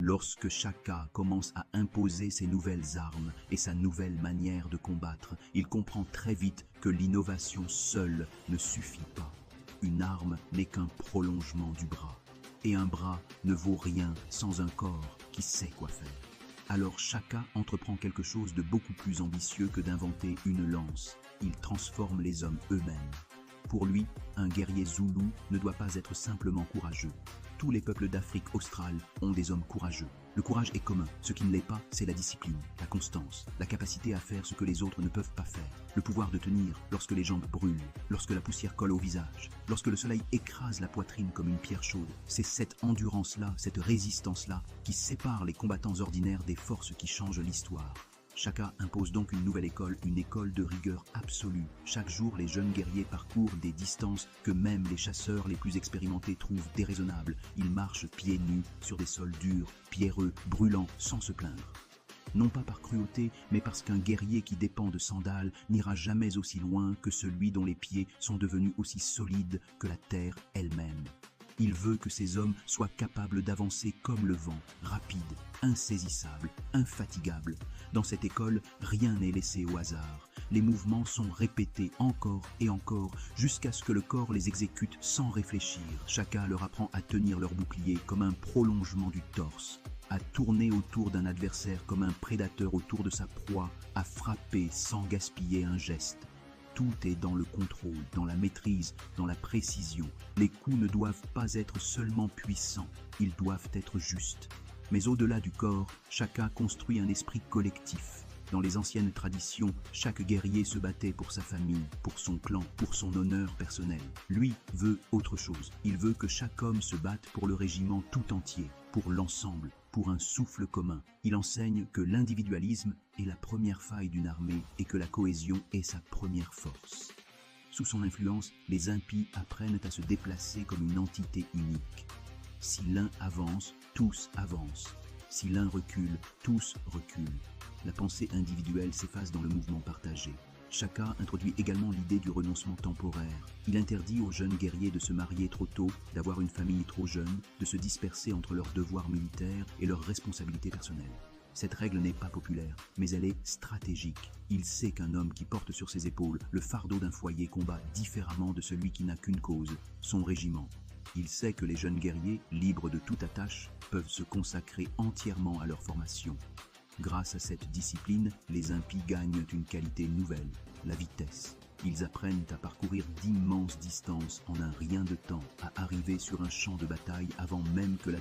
Lorsque Shaka commence à imposer ses nouvelles armes et sa nouvelle manière de combattre, il comprend très vite que l'innovation seule ne suffit pas. Une arme n'est qu'un prolongement du bras. Et un bras ne vaut rien sans un corps qui sait quoi faire. Alors Shaka entreprend quelque chose de beaucoup plus ambitieux que d'inventer une lance. Il transforme les hommes eux-mêmes. Pour lui, un guerrier zoulou ne doit pas être simplement courageux. Tous les peuples d'Afrique australe ont des hommes courageux. Le courage est commun. Ce qui ne l'est pas, c'est la discipline, la constance, la capacité à faire ce que les autres ne peuvent pas faire, le pouvoir de tenir lorsque les jambes brûlent, lorsque la poussière colle au visage, lorsque le soleil écrase la poitrine comme une pierre chaude. C'est cette endurance-là, cette résistance-là, qui sépare les combattants ordinaires des forces qui changent l'histoire. Shaka impose donc une nouvelle école, une école de rigueur absolue. Chaque jour, les jeunes guerriers parcourent des distances que même les chasseurs les plus expérimentés trouvent déraisonnables. Ils marchent pieds nus sur des sols durs, pierreux, brûlants, sans se plaindre. Non pas par cruauté, mais parce qu'un guerrier qui dépend de sandales n'ira jamais aussi loin que celui dont les pieds sont devenus aussi solides que la terre elle-même. Il veut que ces hommes soient capables d'avancer comme le vent, rapides, insaisissables, infatigables. Dans cette école, rien n'est laissé au hasard. Les mouvements sont répétés encore et encore jusqu'à ce que le corps les exécute sans réfléchir. Shaka leur apprend à tenir leur bouclier comme un prolongement du torse, à tourner autour d'un adversaire comme un prédateur autour de sa proie, à frapper sans gaspiller un geste. Tout est dans le contrôle, dans la maîtrise, dans la précision. Les coups ne doivent pas être seulement puissants, ils doivent être justes. Mais au-delà du corps, Shaka construit un esprit collectif. Dans les anciennes traditions, chaque guerrier se battait pour sa famille, pour son clan, pour son honneur personnel. Lui veut autre chose. Il veut que chaque homme se batte pour le régiment tout entier, pour l'ensemble, pour un souffle commun. Il enseigne que l'individualisme est la première faille d'une armée et que la cohésion est sa première force. Sous son influence, les impies apprennent à se déplacer comme une entité unique. Si l'un avance, tous avancent. Si l'un recule, tous reculent. La pensée individuelle s'efface dans le mouvement partagé. Shaka introduit également l'idée du renoncement temporaire. Il interdit aux jeunes guerriers de se marier trop tôt, d'avoir une famille trop jeune, de se disperser entre leurs devoirs militaires et leurs responsabilités personnelles. Cette règle n'est pas populaire, mais elle est stratégique. Il sait qu'un homme qui porte sur ses épaules le fardeau d'un foyer combat différemment de celui qui n'a qu'une cause, son régiment. Il sait que les jeunes guerriers, libres de toute attache, peuvent se consacrer entièrement à leur formation. Grâce à cette discipline, les impies gagnent une qualité nouvelle, la vitesse. Ils apprennent à parcourir d'immenses distances en un rien de temps, à arriver sur un champ de bataille avant même que